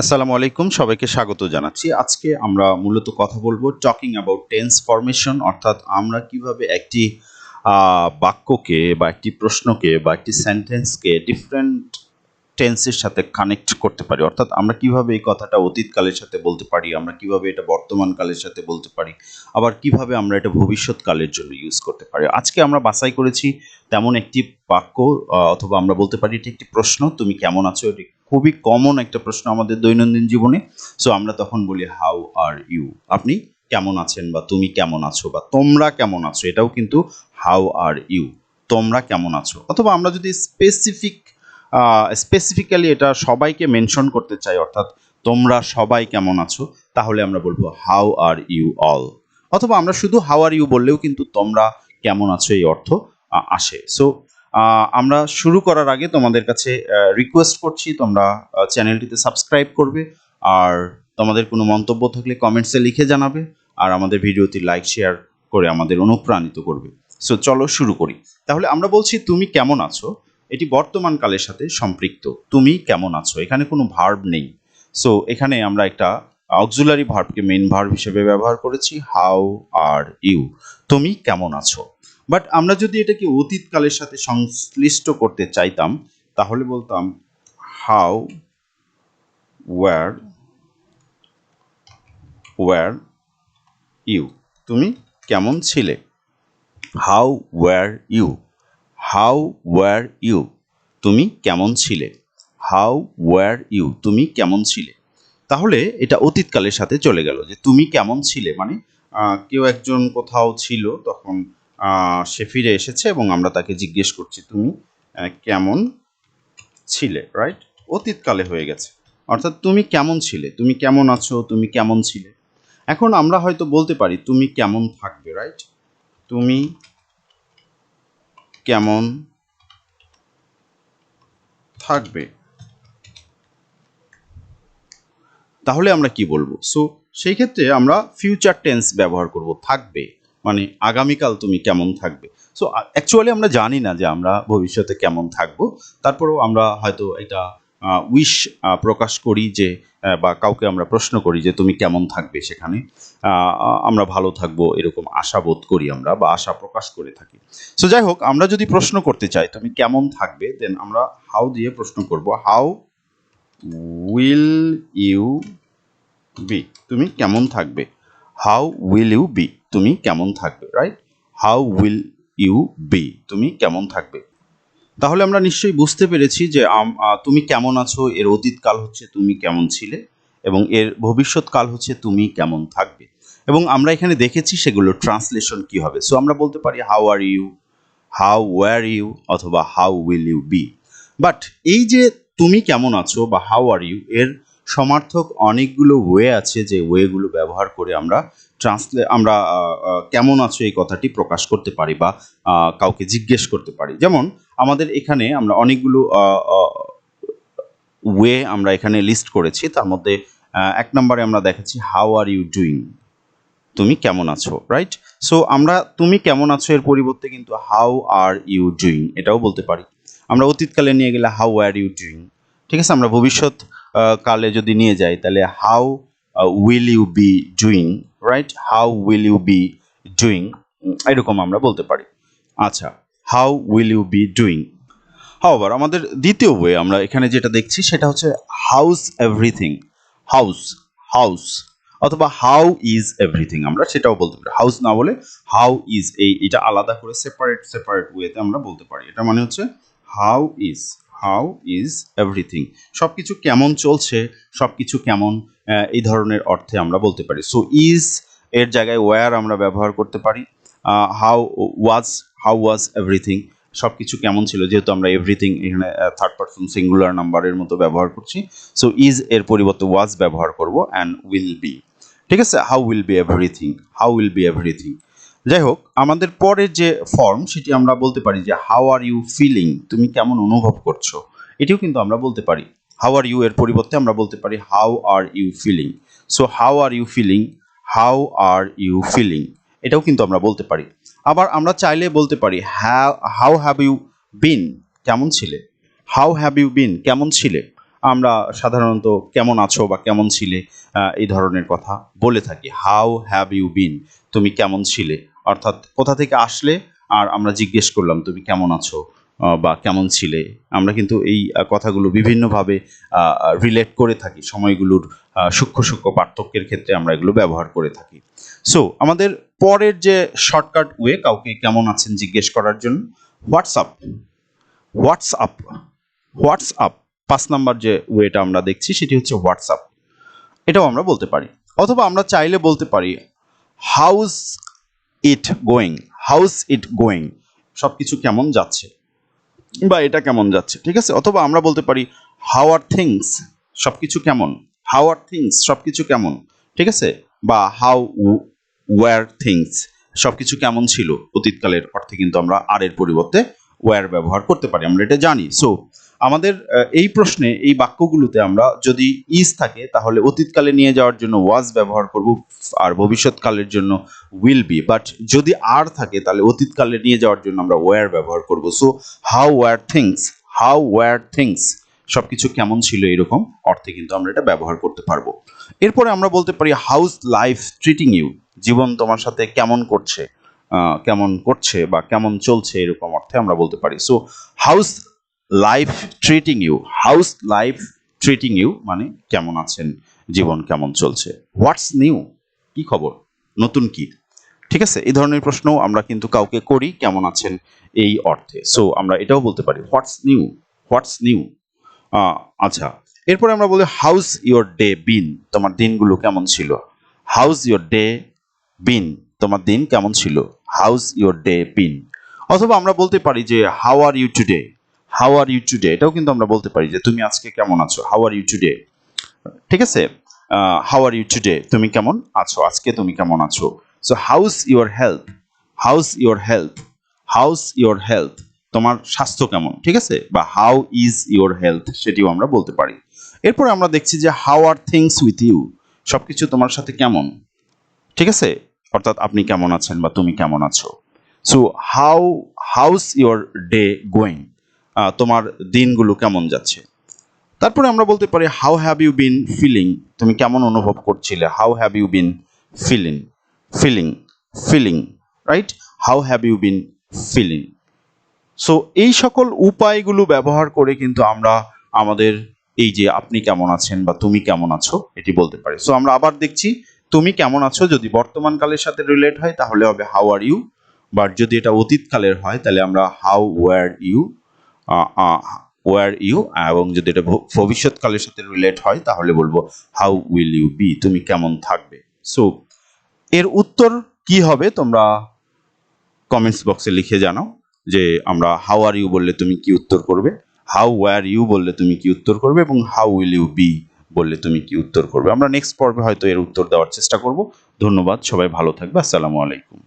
আসসালামু আলাইকুম, সবাইকে স্বাগত জানাচ্ছি। আজকে আমরা মূলত কথা বলবো টকিং অ্যাবাউট টেন্স ফরমেশন, অর্থাৎ আমরা কিভাবে একটি বাক্যকে বা একটি প্রশ্নকে বা একটি সেন্টেন্সকে ডিফারেন্ট টেন্সের সাথে কানেক্ট করতে পারি। অর্থাৎ আমরা কিভাবে এই কথাটা অতীতকালের সাথে বলতে পারি, আমরা কিভাবে এটা বর্তমান কালের সাথে বলতে পারি, আবার কিভাবে আমরা এটা ভবিষ্যৎকালের জন্য ইউজ করতে পারি। আজকে আমরা বাছাই করেছি তেমন একটি বাক্য, অথবা আমরা বলতে পারি এটি একটি প্রশ্ন, তুমি কেমন আছো। এটি খুবই কমন একটা প্রশ্ন আমাদের দৈনন্দিন জীবনে। সো আমরা তখন বলি হাউ আর ইউ, আপনি কেমন আছেন, বা তুমি কেমন আছো, বা তোমরা কেমন আছো, এটাও কিন্তু হাউ আর ইউ, তোমরা কেমন আছো। অথবা আমরা যদি স্পেসিফিক্যালি এটা সবাইকে মেনশন করতে চাই, অর্থাৎ তোমরা সবাই কেমন আছো, তাহলে আমরা বলবো হাউ আর ইউ অল। অথবা আমরা শুধু হাউ আর ইউ বললেও কিন্তু তোমরা কেমন আছো এই অর্থ আসে। সো আমরা শুরু করার আগে তোমাদের কাছে রিকোয়েস্ট করছি, তোমরা চ্যানেলটিতে সাবস্ক্রাইব করবে, আর তোমাদের কোনো মন্তব্য থাকলে কমেন্টসে লিখে জানাবে, আর আমাদের ভিডিওটি লাইক শেয়ার করে আমাদের অনুপ্রাণিত করবে। সো চলো শুরু করি। তাহলে আমরা বলছি তুমি কেমন আছো, এটি বর্তমান কালের সাথে সম্পৃক্ত। তুমি কেমন আছো, এখানে কোনো ভার্ব নেই। সো এখানে আমরা একটা অক্সিলারি ভার্বকে মেইন ভার্ব হিসেবে ব্যবহার করেছি, হাউ আর ইউ, তুমি কেমন আছো। বাট আমরা যদি এটাকে অতীতকালের সাথে সংশ্লিষ্ট করতে চাইতাম, তাহলে বলতাম হাউ ওয়্যার ইউ, তুমি কেমন ছিলে। How were you, how were you, তুমি কেমন ছিলে। হাউ ওয়্যার ইউ, তুমি কেমন ছিলে। তাহলে এটা অতীতকালের সাথে চলে গেল, যে তুমি কেমন ছিলে মানে কেউ একজন কোথাও ছিল, তখন সে ফিরে এসেছে এবং আমরা তাকে জিজ্ঞেস করছি তুমি কেমন ছিলে, রাইট। অতীতকালে হয়ে গেছে, অর্থাৎ তুমি কেমন ছিলে, তুমি কেমন আছো, তুমি কেমন ছিলে। এখন আমরা হয়তো বলতে পারি তুমি কেমন থাকবে, রাইট। তুমি কেমন থাকবে, তাহলে আমরা কি বলবো। সো সেই ক্ষেত্রে আমরা ফিউচার টেন্স ব্যবহার করব, থাকবে মানে আগামীকাল তুমি কেমন থাকবে। সো অ্যাকচুয়ালি আমরা জানি না যে আমরা ভবিষ্যতে কেমন থাকব, তারপরেও আমরা হয়তো এটা উইশ প্রকাশ করি যে, বা কাউকে আমরা প্রশ্ন করি যে তুমি কেমন থাকবে, সেখানে আমরা ভালো থাকবো এরকম আশাবোধ করি আমরা, বা আশা প্রকাশ করে থাকি। সো যাই হোক, আমরা যদি প্রশ্ন করতে চাই তুমি কেমন থাকবে, দেন আমরা হাউ দিয়ে প্রশ্ন করব, হাউ উইল ইউ বি, তুমি কেমন থাকবে। হাউ উইল ইউ বি, তুমি কেমন থাকবে, right. How will you be, তুমি কেমন থাকবে। তাহলে আমরা নিশ্চয়ই বুঝতে পেরেছি যে তুমি কেমন আছো এর অতীতকাল হচ্ছে তুমি কেমন ছিলে, এবং এর ভবিষ্যৎকাল হচ্ছে তুমি কেমন থাকবে। এবং আমরা এখানে দেখেছি সেগুলো ট্রান্সলেশন কি হবে। সো আমরা বলতে পারি how are you, how were you, অথবা how will you be. But এই যে তুমি কেমন আছো বা হাউ আর ইউ, এর সমার্থক অনেকগুলো ওয়ে আছে, যে ওয়েগুলো ব্যবহার করে আমরা আমরা কেমন আছো এই কথাটি প্রকাশ করতে পারি, বা কাউকে জিজ্ঞেস করতে পারি। যেমন আমাদের এখানে আমরা অনেকগুলো ওয়ে আমরা এখানে লিস্ট করেছি, তার মধ্যে 1 নম্বরে আমরা দেখাচ্ছি হাউ আর ইউ ডুইং, তুমি কেমন আছো, রাইট। সো আমরা তুমি কেমন আছো এর পরিবর্তে কিন্তু হাউ আর ইউ ডুইং এটাও বলতে পারি। আমরা অতীতকালে নিয়ে গেলে হাউ আর ইউ ডুইং, ঠিক আছে। আমরা ভবিষ্যৎ কালে যদি নিয়ে যাই, তাহলে how will you be doing, right. How will you be doing, এরকম আমরা বলতে পারি। আচ্ছা, how will you be doing. However আমাদের দ্বিতীয় ওয়ে আমরা এখানে যেটা দেখছি সেটা হচ্ছে হাউস এভরিথিং, হাউস হাউস, অথবা হাউ ইজ এভরিথিং, আমরা সেটাও বলতে পারি। হাউস না বলে হাউ ইজ, এটা আলাদা করে সেপারেট ওয়েতে আমরা বলতে পারি। এটা মানে হচ্ছে how is, how is everything, সব কিছু কেমন চলছে, সব কিছু কেমন, এই ধরনের অর্থে আমরা বলতে পারি। সো ইজ এর জায়গায় ওয়্যার আমরা ব্যবহার করতে পারি। How was, how was everything, সব কিছু কেমন ছিল, যেহেতু আমরা এভরিথিং এখানে থার্ড পারসন সিঙ্গুলার নাম্বারের মতো ব্যবহার করছি। সো ইজ এর পরিবর্তে ওয়াজ ব্যবহার করব, অ্যান্ড উইল বি, ঠিক আছে। How will be everything, how will be everything. যাই হোক, আমাদের পরের যে ফর্ম সেটি আমরা বলতে পারি যে হাউ আর ইউ ফিলিং, তুমি কেমন অনুভব করছো, এটিও কিন্তু আমরা বলতে পারি। হাউ আর ইউ এর পরিবর্তে আমরা বলতে পারি how are you feeling. So how are you feeling, how are you feeling, এটাও কিন্তু আমরা বলতে পারি। আবার আমরা চাইলে বলতে পারি হাউ হ্যাভ ইউ বিন, কেমন ছিলে। হাউ হ্যাভ ইউ বিন, কেমন ছিলে। আমরা সাধারণত কেমন আছো বা কেমন ছিলে এই ধরনের কথা বলে থাকি। হাউ হ্যাভ ইউ বিন, তুমি কেমন ছিলে, অর্থাৎ কোথা থেকে আসলে আর আমরা জিজ্ঞেস করলাম তুমি কেমন আছো বা কেমন ছিলে। আমরা কিন্তু এই কথাগুলো বিভিন্নভাবে রিলেট করে থাকি, সময়গুলোর সূক্ষ্ম সূক্ষ্ম পার্থক্যের ক্ষেত্রে আমরা এগুলো ব্যবহার করে থাকি। সো আমাদের পরের যে শর্টকাট ওয়ে কাউকে কেমন আছেন জিজ্ঞেস করার জন্য, হোয়াটসঅ্যাপ। হোয়াটসঅ্যাপ, হোয়াটসঅ্যাপ 5 নাম্বার যে ওয়েটা আমরা দেখছি সেটি হচ্ছে হোয়াটসঅ্যাপ। এটাও আমরা বলতে পারি, অথবা আমরা চাইলে বলতে পারি house it going. House it going, সব কিছু কেমন যাচ্ছে বা এটা কেমন যাচ্ছে, ঠিক আছে। অথবা আমরা বলতে পারি হাউ আর থিংস, সব কিছু কেমন। হাউ আর থিংস, সব কিছু কেমন, ঠিক আছে। বা হাউ ওয়্যার থিংস, সব কিছু কেমন ছিল। অতীতকালের অর্থে কিন্তু আমরা আর এর পরিবর্তে ওয়্যার ব্যবহার করতে পারি, আমরা এটা জানি। সো আমাদের এই প্রশ্নে এই বাক্যগুলোতে আমরা যদি ইজ থাকে তাহলে অতীতকালে নিয়ে যাওয়ার জন্য ওয়াজ ব্যবহার করব, আর ভবিষ্যৎকালের জন্য উইল বি। বাট যদি আর থাকে তাহলে অতীতকালে নিয়ে যাওয়ার জন্য আমরা ওয়্যার ব্যবহার করব। So how were things, how were things, সবকিছু কেমন ছিল, এরকম অর্থে কিন্তু আমরা এটা ব্যবহার করতে পারবো। এরপরে আমরা বলতে পারি হাউস লাইফ ট্রিটিং ইউ, জীবন তোমার সাথে কেমন করছে, কেমন করছে বা কেমন চলছে, এরকম অর্থে আমরা বলতে পারি। So how's life treating you, how's life treating you মানে কেমন আছেন, জীবন কেমন চলছে। হোয়াটস নিউ, কি খবর, নতুন কি, ঠিক আছে। এই ধরনের প্রশ্নও আমরা কিন্তু কাউকে করি কেমন আছেন এই অর্থে। সো আমরা এটাও বলতে পারি হোয়াটস নিউ, হোয়াটস নিউ। আচ্ছা, এরপরে আমরা বলি হাউস ইয়োর ডে বিন, তোমার দিনগুলো কেমন ছিল। হাউস ইয়োর ডে বিন, তোমার দিন কেমন ছিল। How's your day been. অথবা আমরা বলতে পারি যে how are you today, how are you today, এটাও কিন্তু আমরা বলতে পারি যে তুমি আজকে কেমন আছো। হাউ আর ইউ টুডে, ঠিক আছে। হাউ আর ইউ টুডে, তুমি কেমন আছো, আজকে তুমি কেমন আছো। So how's your health, house your health, house your health, তোমার স্বাস্থ্য কেমন, ঠিক আছে। বা হাউ ইজ ইয়োর হেলথ, সেটিও আমরা বলতে পারি। এরপর আমরা দেখছি যে how are things with you, সবকিছু তোমার সাথে কেমন, ঠিক আছে। অর্থাৎ আপনি কেমন আছেন বা তুমি কেমন আছো। So how's your day going, তোমার দিনগুলো কেমন যাচ্ছে। তারপরে আমরা বলতে পারি how have you been feeling, তুমি কেমন অনুভব করছিলে। How have you been feeling, feeling, feeling, right. How have you been feeling. সো এই সকল উপায়গুলো ব্যবহার করে কিন্তু আমরা আমাদের এই যে আপনি কেমন আছেন বা তুমি কেমন আছো এটি বলতে পারি। সো আমরা আবার দেখছি, তুমি কেমন আছো যদি বর্তমান কালের সাথে রিলেট হয় তাহলে হবে হাউ আর ইউ, বাট যদি এটা অতীতকালের হয় তাহলে আমরা how were you, were you. এবং যদি এটা ভবিষ্যৎকালের সাথে রিলেট হয় তাহলে বলবো হাউ উইল ইউ বি, তুমি কেমন থাকবে। সো এর উত্তর কি হবে তোমরা কমেন্টস বক্সে লিখে জানাও যে আমরা হাউ আর ইউ বললে তুমি কি উত্তর করবে, হাউ ওয়্যার ইউ বললে তুমি কি উত্তর করবে, এবং হাউ উইল ইউ বি বললে তুমি কি উত্তর করবে। আমরা নেক্সট পর্বে হয়তো এর উত্তর দেওয়ার চেষ্টা করব। ধন্যবাদ, সবাই ভালো থাকবে। আসসালামু আলাইকুম।